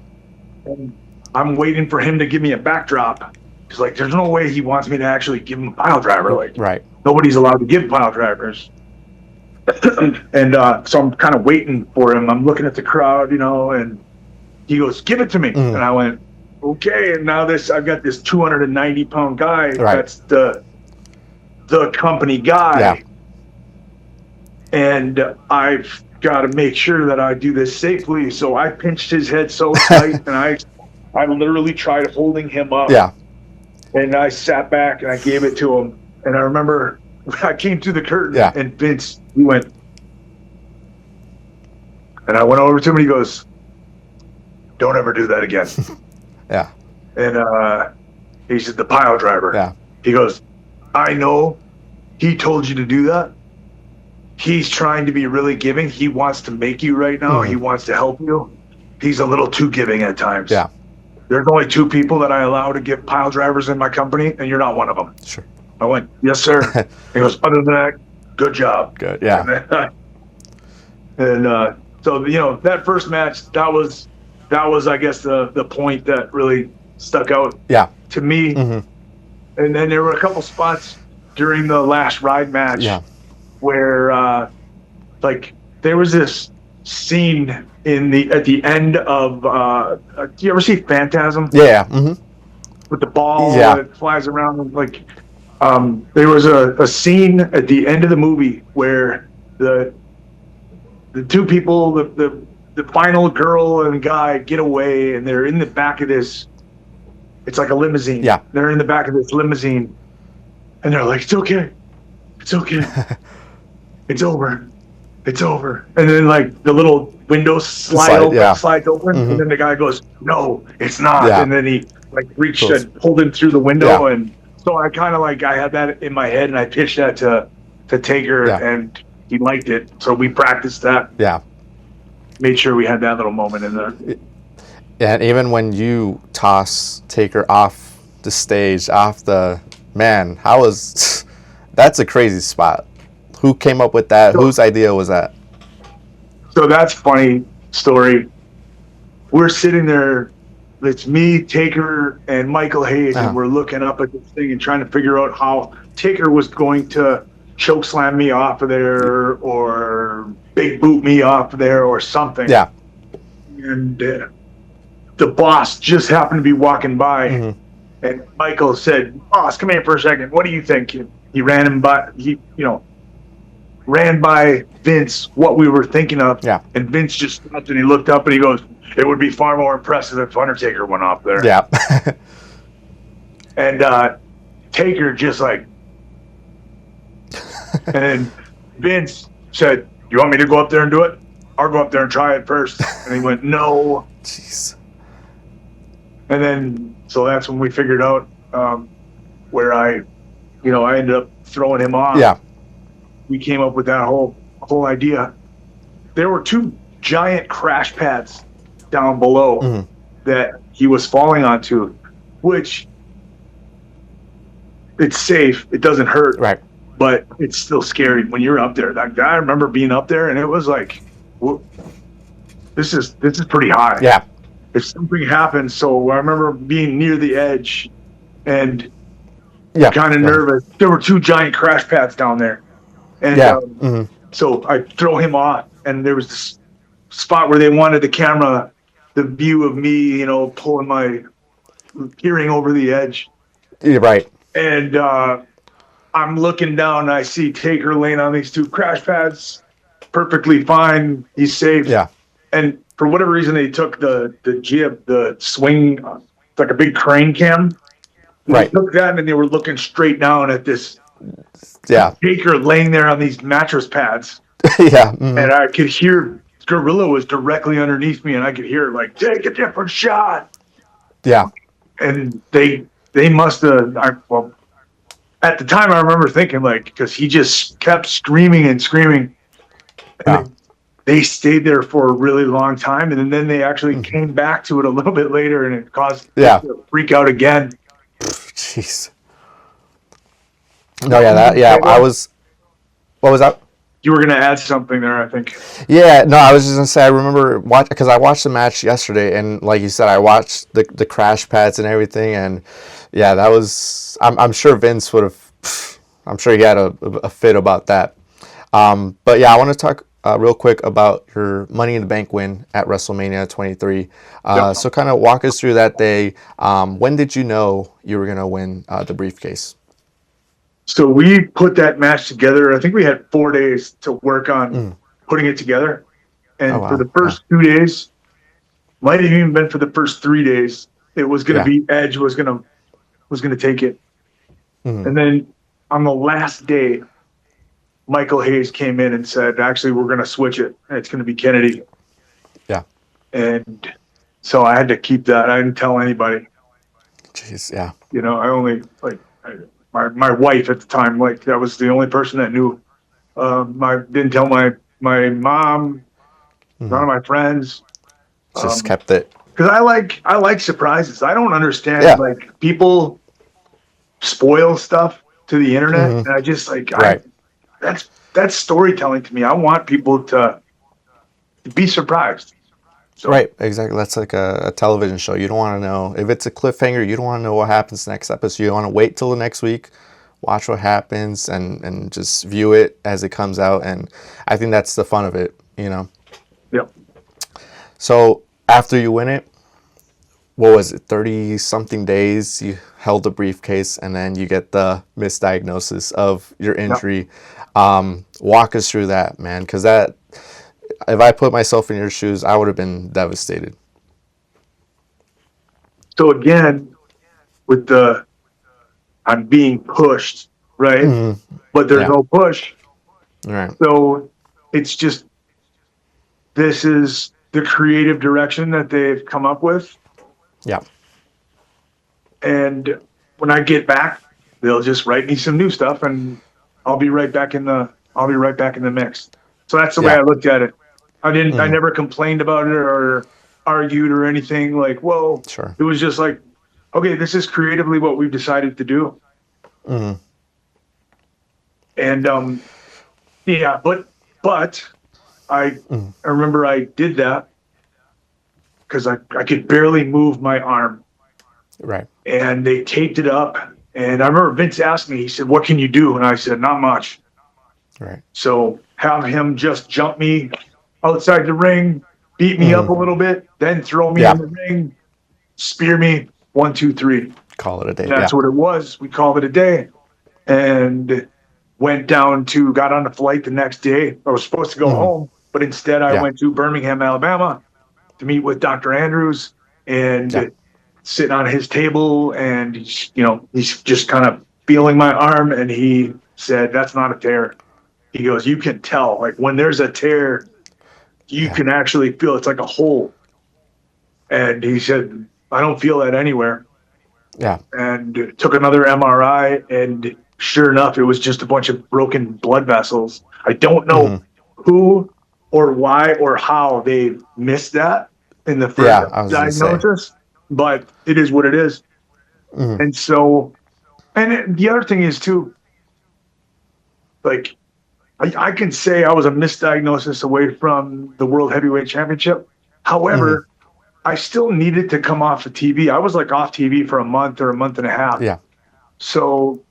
And I'm waiting for him to give me a backdrop. He's like, there's no way he wants me to actually give him a pile driver. Like, nobody's allowed to give pile drivers. And so I'm kind of waiting for him. I'm looking at the crowd, and he goes, "Give it to me." And I went, "Okay." And now I've got this 290-pound guy. That's the company guy. Yeah. And I've got to make sure that I do this safely. So I pinched his head so tight, and I literally tried holding him up. Yeah. And I sat back and I gave it to him. And I remember I came through the curtain, and Vince, he went, and I went over to him and he goes, "Don't ever do that again." Yeah. And he said, "The pile driver." Yeah. He goes, "I know he told you to do that. He's trying to be really giving. He wants to make you right now. He wants to help you. He's a little too giving at times. Yeah. There's only 2 people that I allow to give pile drivers in my company, and you're not one of them." Sure. I went, "Yes, sir." He goes, "Other than that, good job." Good. Yeah. And so that first match, that was I guess the point that really stuck out to me. And then there were a couple spots during the last ride match where like there was this scene at the end of do you ever see Phantasm? Yeah. With the ball that flies around, like there was a scene at the end of the movie where the 2 people, the final girl and guy, get away, and they're in the back of this. It's like a limousine. Yeah. They're in the back of this limousine, and they're like, "It's okay. It's okay. It's over. It's over." And then like the little windows slides open, and then the guy goes, "No, it's not." Yeah. And then he like reached and pulled him through the window, and so I kind of like I had that in my head, and I pitched that to Taker, and he liked it. So we practiced that. Yeah. Made sure we had that little moment in there. Yeah, and even when you toss Taker off the stage, that's a crazy spot. Who came up with that? Whose idea was that? So that's funny story. We're sitting there, it's me, Taker, and Michael Hayes, and we're looking up at this thing and trying to figure out how Taker was going to choke slam me off of there or big boot me off of there or something. Yeah. And the boss just happened to be walking by, and Michael said, "Boss, come here for a second. What do you think?" He ran him by. Ran by Vince what we were thinking of. Yeah. And Vince just stopped and he looked up and he goes, "It would be far more impressive if Undertaker went off there." Yeah. And Taker just like, and then Vince said, "You want me to go up there and do it? I'll go up there and try it first." And he went, "No." Jeez. And then, so that's when we figured out where I ended up throwing him off. Yeah. We came up with that whole idea. There were 2 giant crash pads down below that he was falling onto, which it's safe. It doesn't hurt. Right. But it's still scary when you're up there. That guy, I remember being up there and it was like, this is pretty high. Yeah. If something happens, so I remember being near the edge and kind of nervous. There were 2 giant crash pads down there. And so I throw him off, and there was this spot where they wanted the view of me, peering over the edge. Yeah, right. And I'm looking down, and I see Taker laying on these 2 crash pads, perfectly fine. He's safe. Yeah. And for whatever reason, they took the jib, the swing, it's like a big crane cam. They took that, and they were looking straight down at this Taker laying there on these mattress pads. Yeah. And I could hear gorilla was directly underneath me, and I could hear it like, take a different shot. Yeah. And they must have, well, at the time I remember thinking like, because he just kept screaming and screaming. And they stayed there for a really long time, and then they actually came back to it a little bit later, and it caused it to freak out again. Jeez. No, yeah, I was. What was that? You were going to add something there, I think. Yeah, no, I was just gonna say I remember because I watched the match yesterday, and like you said, I watched the crash pads and everything, and yeah, that was. I'm sure Vince would have. I'm sure he had a fit about that. But yeah, I want to talk real quick about your Money in the Bank win at WrestleMania 23. So kind of walk us through that day. When did you know you were gonna win the briefcase? So we put that match together. I think we had 4 days to work on putting it together. And for the first 2 days, might have even been for the first 3 days, it was going to be Edge was going to take it. And then on the last day, Michael Hayes came in and said, actually, we're going to switch it. It's going to be Kennedy. Yeah. And so I had to keep that. I didn't tell anybody. Jeez, yeah. You know, I only, like, my wife at the time, like, that was the only person that knew. I didn't tell my mom, none of my friends. Just kept it. Because I like surprises. I don't understand, like, people spoil stuff to the internet. And I just, like, that's storytelling to me. I want people to be surprised. So. Right, exactly. That's like a television show. You don't want to know if it's a cliffhanger. You don't want to know what happens next episode. You want to wait till the next week, watch what happens, and just view it as it comes out. And I think that's the fun of it, you know. Yep. So after you win it, what was it? 30-something days. You held the briefcase, and then you get the misdiagnosis of your injury. Yep. Walk us through that, man, because that. If I put myself in your shoes, I would have been devastated. So again, with I'm being pushed, right? But there's no push. Right. So it's just, this is the creative direction that they've come up with. Yeah. And when I get back, they'll just write me some new stuff, and I'll be right back in the mix. So that's the way I looked at it. I never complained about it or argued or anything. Like, well, It was just like, okay, this is creatively what we've decided to do. And but I remember I did that because I could barely move my arm. Right. And they taped it up. And I remember Vince asked me, he said, "What can you do?" And I said, "Not much." Right. So have him just jump me outside the ring, beat me up a little bit, then throw me in the ring, spear me, 1, 2, 3. Call it a day. And that's what it was. We called it a day, and got on a flight the next day. I was supposed to go home, but instead I went to Birmingham, Alabama, to meet with Dr. Andrews and sit on his table, and he's just kind of feeling my arm, and he said, "That's not a tear." He goes, "You can tell, like, when there's a tear, you can actually feel it's like a hole." And he said, "I don't feel that anywhere." Yeah. And took another MRI, and sure enough, it was just a bunch of broken blood vessels. I don't know who or why or how they missed that in the first diagnosis, but it is what it is. And so, and the other thing is too, like, I can say I was a misdiagnosis away from the World Heavyweight Championship. However, I still needed to come off of TV. I was like off TV for a month or a month and a half. Yeah. So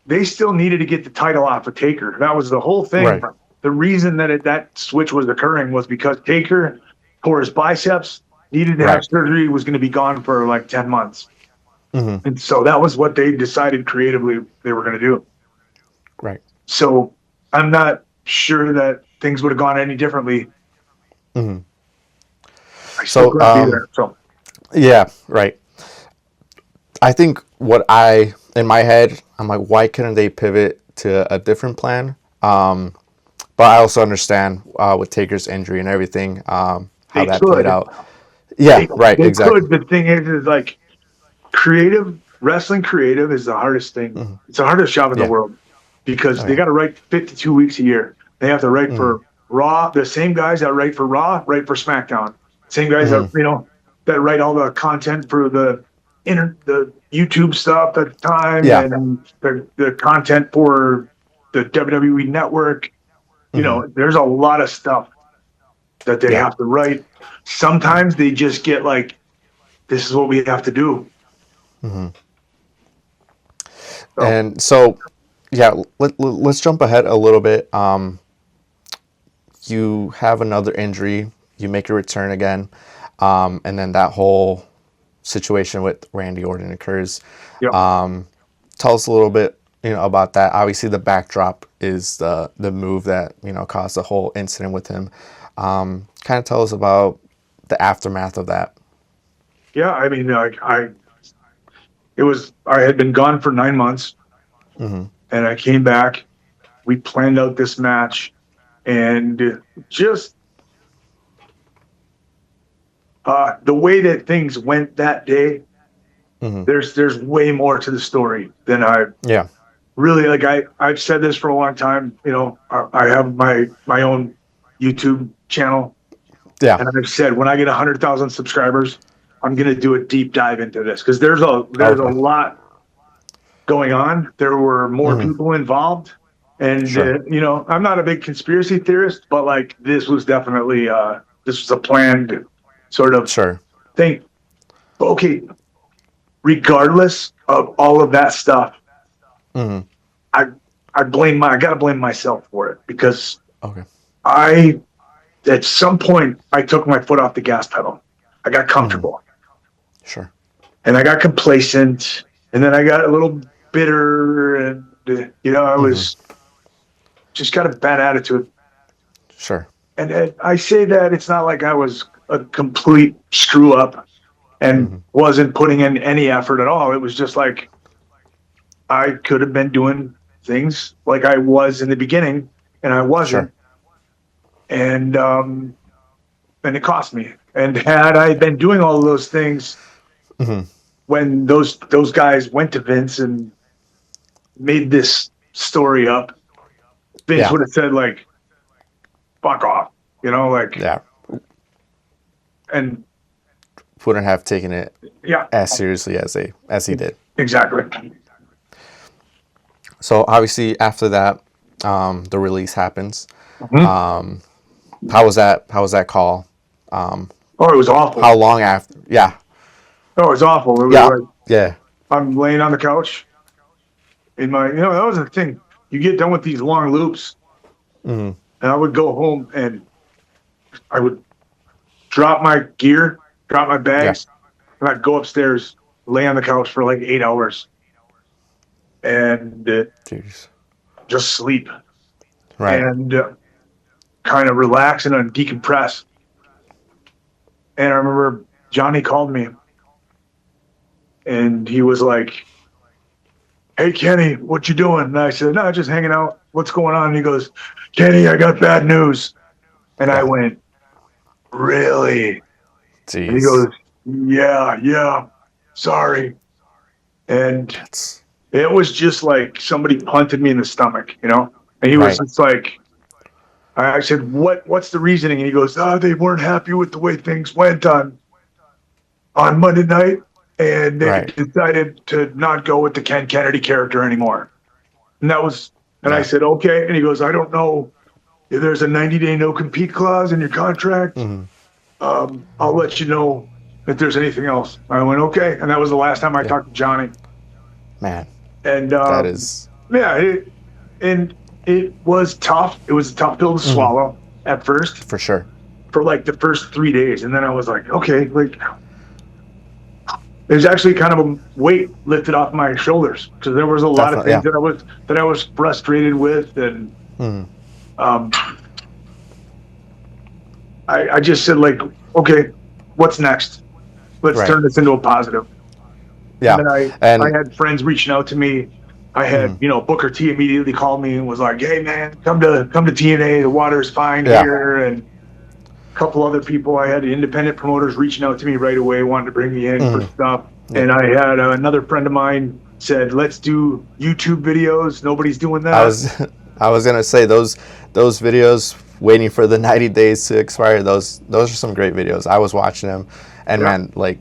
they still needed to get the title off of Taker. That was the whole thing. Right. The reason that switch was occurring was because Taker tore his biceps, needed to have surgery, was going to be gone for like 10 months. And so that was what they decided creatively they were going to do. Right. So I'm not sure that things would have gone any differently. I still couldn't be there. So. Yeah, right. I think in my head, I'm like, why couldn't they pivot to a different plan? but I also understand with Taker's injury and everything, how They that played could. out. Yeah, They, right, they exactly. could. The thing is like wrestling creative is the hardest thing. Mm-hmm. It's the hardest job in the Yeah. world because Oh, they yeah. got to write 52 weeks a year. They have to write Mm-hmm. for Raw. The same guys that write for Raw write for SmackDown. Same guys that, Mm-hmm. that write all the content for the YouTube stuff at the time Yeah. and the content for the WWE network. Mm-hmm. There's a lot of stuff that they Yeah. have to write. Sometimes they just get like, this is what we have to do. Mm-hmm. So, And so, yeah, let's jump ahead a little bit. You have another injury. You make a return again, and then that whole situation with Randy Orton occurs. yeah. Tell us a little bit, about that. Obviously, the backdrop is the move that caused the whole incident with him. Kind of tell us about the aftermath of that. Yeah, I mean, I had been gone for 9 months, Mm-hmm. and I came back. We planned out this match, and just the way that things went that day. Mm-hmm. There's way more to the story than I Yeah. really like. I've said this for a long time. I have my own YouTube channel, Yeah. and I've said when I get 100,000 subscribers, I'm gonna do a deep dive into this because there's a Okay. lot going on. There were more Mm-hmm. people involved, and Sure. I'm not a big conspiracy theorist, but like this was definitely this was a planned sort of Sure. thing. Okay, regardless of all of that stuff, Mm-hmm. I I gotta blame myself for it because Okay. I at some point I took my foot off the gas pedal. I got Mm-hmm. comfortable Sure. and I got complacent, and then I got a little bitter, and I Mm-hmm. was just got a bad attitude. Sure. And I say that it's not like I was a complete screw up and Mm-hmm. wasn't putting in any effort at all. It was just like I could have been doing things like I was in the beginning, and I wasn't, Sure. and it cost me. And had I been doing all of those things Mm-hmm. when those guys went to Vince and made this story up, Vince Yeah. would have said like, "Fuck off," like, Yeah. and Wouldn't have taken it yeah, as seriously as he did. exactly. So obviously after that, the release happens. Mhm. How was that? How was that call? Oh, it was awful. How long after? Yeah. Oh, it was awful. It was Yeah. like Yeah. I'm laying on the couch in my, that was the thing. You get done with these long loops, Mm-hmm. and I would go home and I would drop my gear, drop my Yeah. bags, and I'd go upstairs, lay on the couch for like 8 hours, and Jeez. just sleep Right. and kind of relax and decompress. And I remember Johnny called me, and he was like, "Hey, Kenny, what you doing?" And I said, "No, just hanging out. What's going on?" And he goes, "Kenny, I got bad news." And I Yeah. went, "Really?" And he Jeez. goes, "Yeah, sorry." And That's it was just like somebody punted me in the stomach, And he was right. just like, I said, "What's the reasoning?" And he goes, they weren't happy with the way things went on Monday night, and they Right. decided to not go with the Ken Kennedy character anymore. And I Yeah. said, "Okay." And he goes, "I don't know if there's a 90-day no compete clause in your contract. Mm-hmm. I'll let you know if there's anything else." I went, "Okay." And that was the last time I Yeah. talked to Johnny. Man, And that is. yeah, it was tough. It was a tough pill to Mm-hmm. swallow at first For sure. for like the first 3 days. And then I was like, okay, like there's actually kind of a weight lifted off my shoulders because there was a lot of Definitely. things Yeah. that I was frustrated with. And Mm-hmm. um, I just said like, okay, what's next? Let's Right. turn this into a positive. Yeah. And then I And had friends reaching out to me I had, Booker T immediately called me and was like, "Hey man, come to TNA. The water's fine Yeah. here." And a couple other people, I had independent promoters reaching out to me right away, wanting to bring me in for stuff. Yep. And I had another friend of mine said, "Let's do YouTube videos. Nobody's doing that." I was gonna say those videos waiting for the 90 days to expire. Those are some great videos. I was watching them, and man, like,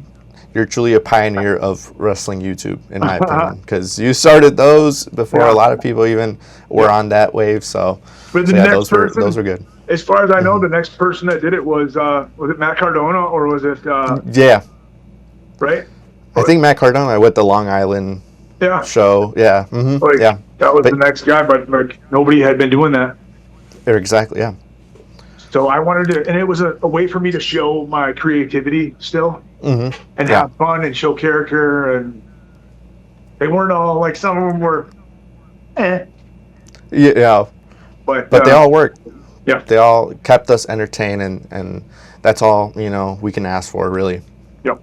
you're truly a pioneer of wrestling YouTube, in my opinion, because you started those before a lot of people even were on that wave. So, those were good. As far as I know, the next person that did it was it Matt Cardona, or was it? Yeah. Right. I think Matt Cardona with the Long Island show. Yeah. Mm-hmm. Yeah. That was the next guy, but like nobody had been doing that. Exactly. Yeah. So I wanted to, and it was a way for me to show my creativity still, and have fun and show character. And they weren't all like, some of them were, Yeah. But they all worked. Yeah. They all kept us entertained, and that's all we can ask for, really. Yep.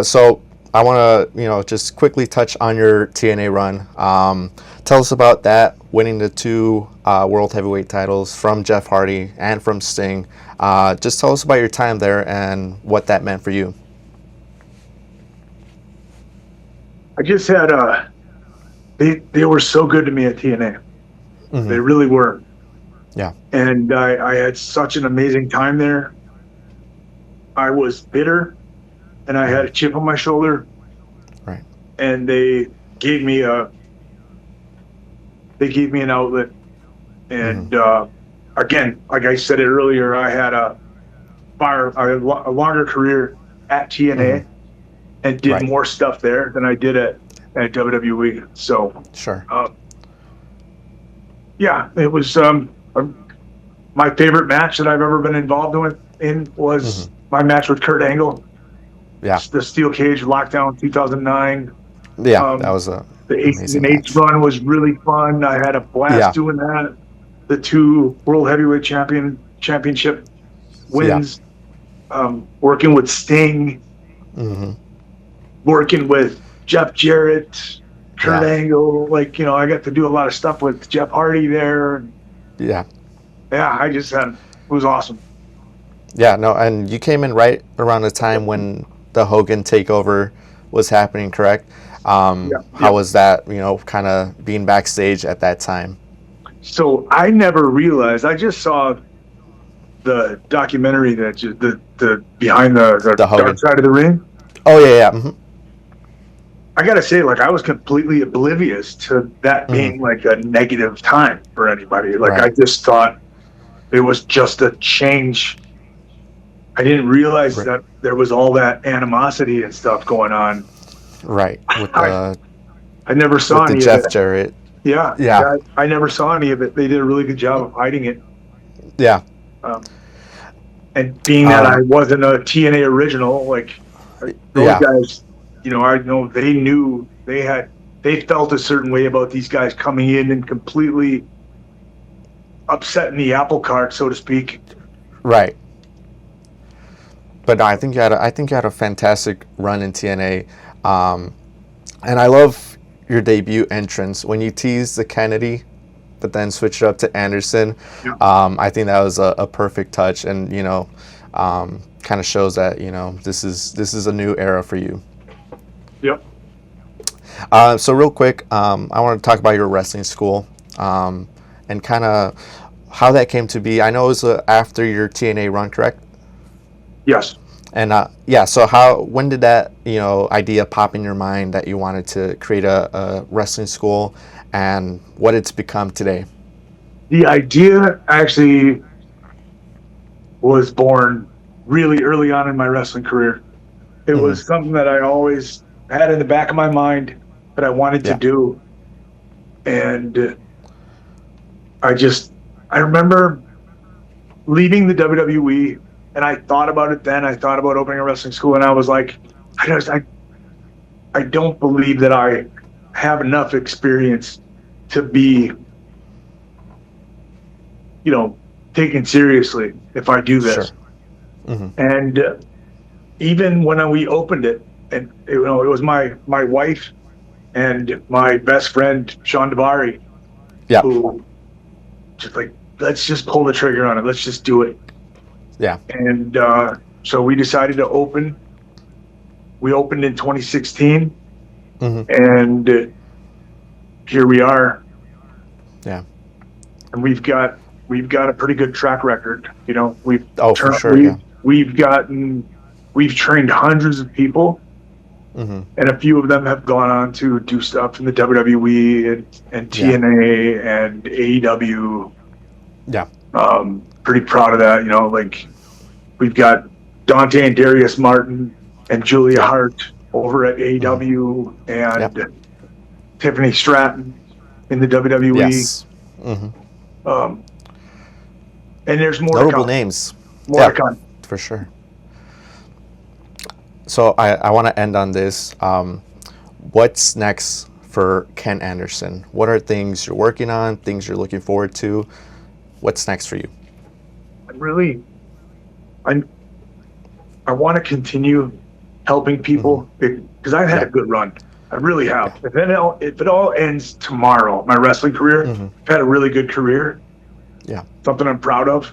So I want to just quickly touch on your TNA run. Tell us about that, winning the 2 World Heavyweight titles from Jeff Hardy and from Sting. Just tell us about your time there and what that meant for you. I just had they were so good to me at TNA. They really were. Yeah. And I had such an amazing time there. I was bitter, and I had a chip on my shoulder. Right. And they gave me an outlet. And again, like I said it earlier, I had a longer career at TNA and did more stuff there than I did at WWE. So sure. Yeah, it was my favorite match that I've ever been involved in was my match with Kurt Angle. Yeah. The Steel Cage Lockdown 2009. Yeah, that was the Aces and Eights run was really fun. I had a blast doing that. The 2 World Heavyweight Championship wins. Working with Sting. Working with Jeff Jarrett, Kurt Angle. Like, I got to do a lot of stuff with Jeff Hardy there. Yeah. Yeah, I just it was awesome. Yeah, no, and you came in right around the time when the Hogan takeover was happening, correct? How was that, kind of being backstage at that time? So I never realized. I just saw the documentary that the behind the dark side of the ring. Oh yeah. I gotta say, like, I was completely oblivious to that being like a negative time for anybody. Like, I just thought it was just a change. I didn't realize that there was all that animosity and stuff going on. Right. With I never saw any of Jeff it. Jarrett. Yeah. I never saw any of it. They did a really good job of hiding it. Yeah. And being that I wasn't a TNA original, like, those guys, I know they knew they felt a certain way about these guys coming in and completely upsetting the apple cart, so to speak. Right. But no, I think you had a fantastic run in TNA, and I love your debut entrance when you teased the Kennedy, but then switched it up to Anderson. I think that was a perfect touch, and kind of shows that this is a new era for you. Yep. So real quick, I want to talk about your wrestling school, and kind of how that came to be. I know it was after your TNA run, correct? Yes. And so when did that idea pop in your mind that you wanted to create a wrestling school, and what it's become today? The idea actually was born really early on in my wrestling career. It was something that I always had in the back of my mind that I wanted to do. And I remember leaving the WWE, and I thought about it then. I thought about opening a wrestling school, and I was like, I don't believe that I have enough experience to be, taken seriously if I do this. Sure. And even when we opened it, and it was my wife and my best friend Sean Devari, Yeah. who just like, let's just pull the trigger on it. Let's just do it. Yeah. And so we decided to open. We opened in 2016, and here we are. Yeah. And we've got a pretty good track record. You know, for sure. We've trained hundreds of people, and a few of them have gone on to do stuff in the WWE and TNA and AEW. Yeah. Pretty proud of that. You know, like we've got Dante and Darius Martin and Julia Hart over at AEW and Tiffany Stratton in the WWE. Yes. And there's more notable names. More to come. For sure. So I want to end on this. What's next for Ken Anderson? What are things you're working on, things you're looking forward to? What's next for you? I want to continue helping people because I've had a good run. I really have. If it all ends tomorrow, my wrestling career, I've had a really good career. Yeah. Something I'm proud of.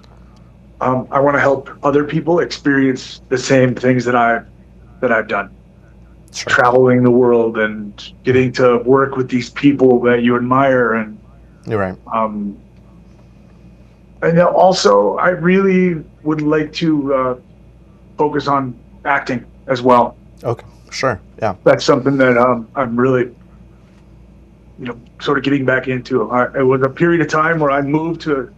I want to help other people experience the same things that I've done. Sure. Traveling the world and getting to work with these people that you admire, and you're right. And also, I really would like to focus on acting as well. Okay, sure, yeah. That's something that I'm really, sort of getting back into. It was a period of time where I moved to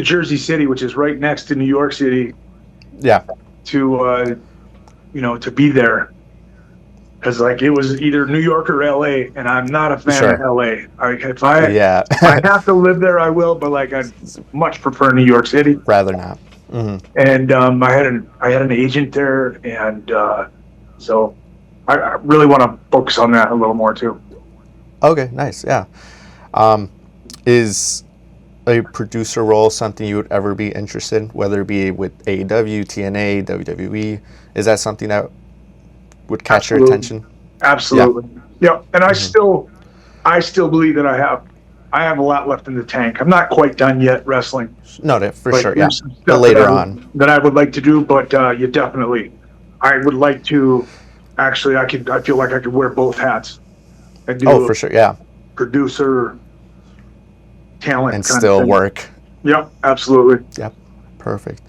Jersey City, which is right next to New York City. Yeah. To be there. Because it was either New York or LA, and I'm not a fan of LA. If I have to live there, I will. But I much prefer New York City. Rather not. And I had an agent there, and so I really want to focus on that a little more too. Okay, nice. Yeah. Is a producer role something you would ever be interested in, whether it be with AEW, TNA, WWE? Is that something that would catch your attention? Absolutely. Yeah. And I still believe that I have a lot left in the tank. I'm not quite done yet wrestling. No, for sure. Yeah. But later on. That I would like to do, but you definitely, I would like to, actually, I feel like I could wear both hats. And do for sure. Yeah. Producer, talent. And still work. Yep. Absolutely. Yep. Perfect.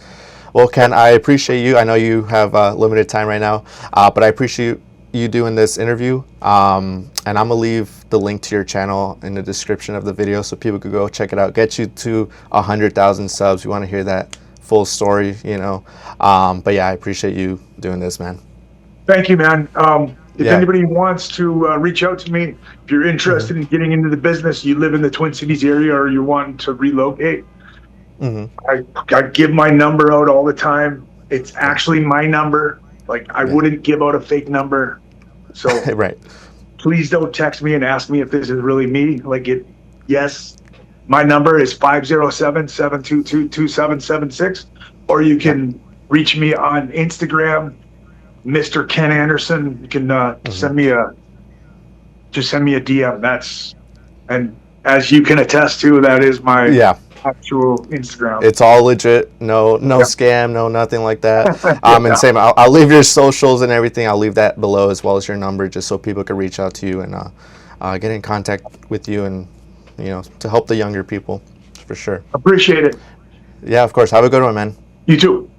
Well, Ken, I appreciate you. I know you have limited time right now, but I appreciate you doing this interview. And I'm going to leave the link to your channel in the description of the video so people could go check it out. Get you to 100,000 subs. We want to hear that full story, But yeah, I appreciate you doing this, man. Thank you, man. If anybody wants to reach out to me, if you're interested in getting into the business, you live in the Twin Cities area or you're wanting to relocate, I give my number out all the time. It's actually my number. I wouldn't give out a fake number. So right. Please don't text me and ask me if this is really me. Yes, my number is 507-722-2776, or you can reach me on Instagram, Mr. Ken Anderson. You can send me a DM. And as you can attest to, that is my actual Instagram. It's all legit. No scam, no nothing like that. And same, I'll leave your socials and everything. I'll leave that below as well as your number, just so people can reach out to you and get in contact with you, and to help the younger people for sure. Appreciate it. Yeah, of course. Have a good one, man. You too.